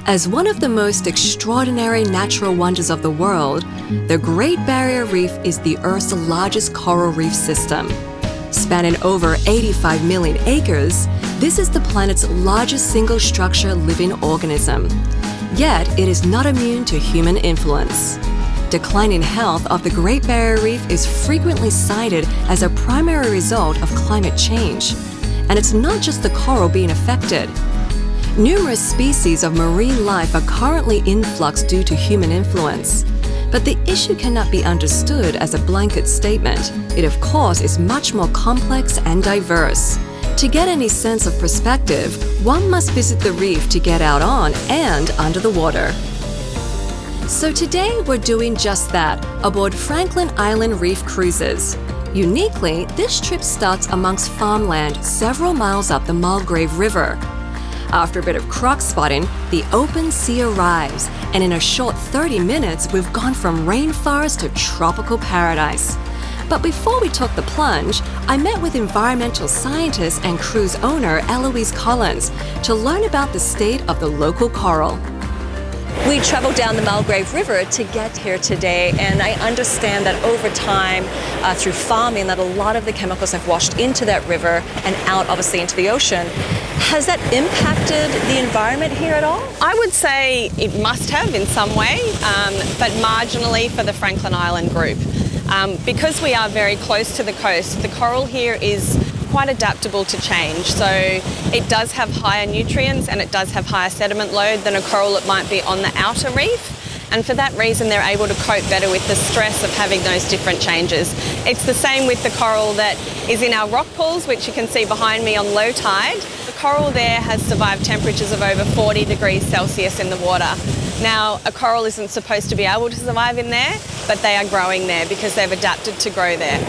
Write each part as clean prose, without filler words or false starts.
As one of the most extraordinary natural wonders of the world, the Great Barrier Reef is the Earth's largest coral reef system. Spanning over 85 million acres, this is the planet's largest single-structure living organism. Yet, it is not immune to human influence. Declining health of the Great Barrier Reef is frequently cited as a primary result of climate change. And it's not just the coral being affected. Numerous species of marine life are currently in flux due to human influence. But the issue cannot be understood as a blanket statement. It, of course, is much more complex and diverse. To get any sense of perspective, one must visit the reef to get out on and under the water. So today we're doing just that aboard Frankland Island Reef Cruises. Uniquely, this trip starts amongst farmland several miles up the Mulgrave River. After a bit of croc spotting, the open sea arrives, and in a short 30 minutes, we've gone from rainforest to tropical paradise. But before we took the plunge, I met with environmental scientist and cruise owner Eloise Collins to learn about the state of the local coral. We traveled down the Mulgrave River to get here today, and I understand that over time, through farming, that a lot of the chemicals have washed into that river and out, obviously, into the ocean. Has that impacted the environment here at all? I would say it must have in some way, but marginally for the Frankland Island group. Because we are very close to the coast, the coral here is quite adaptable to change. So it does have higher nutrients and it does have higher sediment load than a coral that might be on the outer reef. And for that reason, they're able to cope better with the stress of having those different changes. It's the same with the coral that is in our rock pools, which you can see behind me on low tide. The coral there has survived temperatures of over 40 degrees Celsius in the water. Now, a coral isn't supposed to be able to survive in there, but they are growing there because they've adapted to grow there.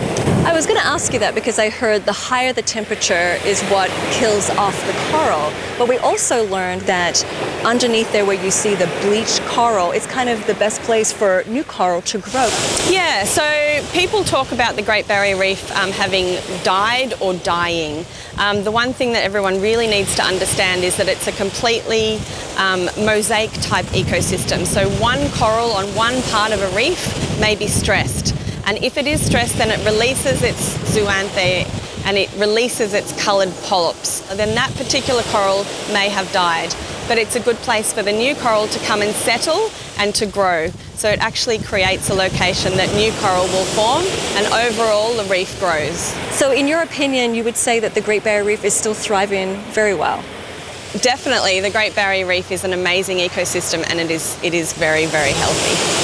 I was going to ask you that because I heard the higher the temperature is what kills off the coral. But we also learned that underneath there where you see the bleached coral, it's kind of the best place for new coral to grow. Yeah, so people talk about the Great Barrier Reef having died or dying. The one thing that everyone really needs to understand is that it's a completely mosaic type ecosystem. So one coral on one part of a reef may be stressed. And if it is stressed, then it releases its zooanthe and it releases its coloured polyps. Then that particular coral may have died. But it's a good place for the new coral to come and settle and to grow. So it actually creates a location that new coral will form, and overall the reef grows. So in your opinion, you would say that the Great Barrier Reef is still thriving very well? Definitely, the Great Barrier Reef is an amazing ecosystem and it is very, very healthy.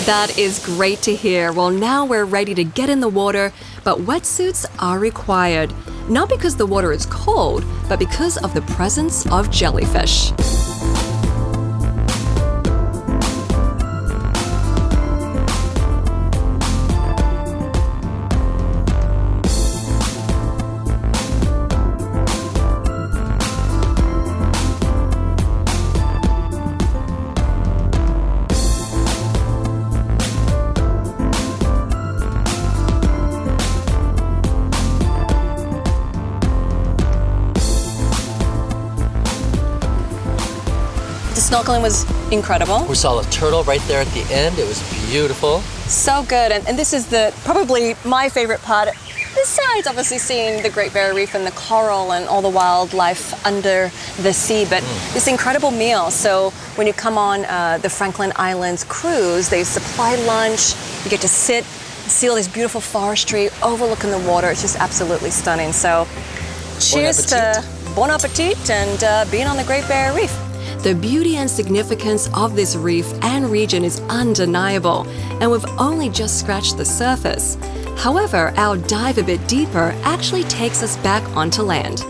That is great to hear. Well, now we're ready to get in the water, but wetsuits are required. Not because the water is cold, but because of the presence of jellyfish. Snorkeling was incredible. We saw a turtle right there at the end. It was beautiful. So good. And this is probably my favorite part. Besides obviously seeing the Great Barrier Reef and the coral and all the wildlife under the sea, but this incredible meal. So when you come on the Frankland Islands cruise, they supply lunch. You get to sit, see all this beautiful forestry overlooking the water. It's just absolutely stunning. So cheers to bon appetit and being on the Great Barrier Reef. The beauty and significance of this reef and region is undeniable, and we've only just scratched the surface. However, our dive a bit deeper actually takes us back onto land.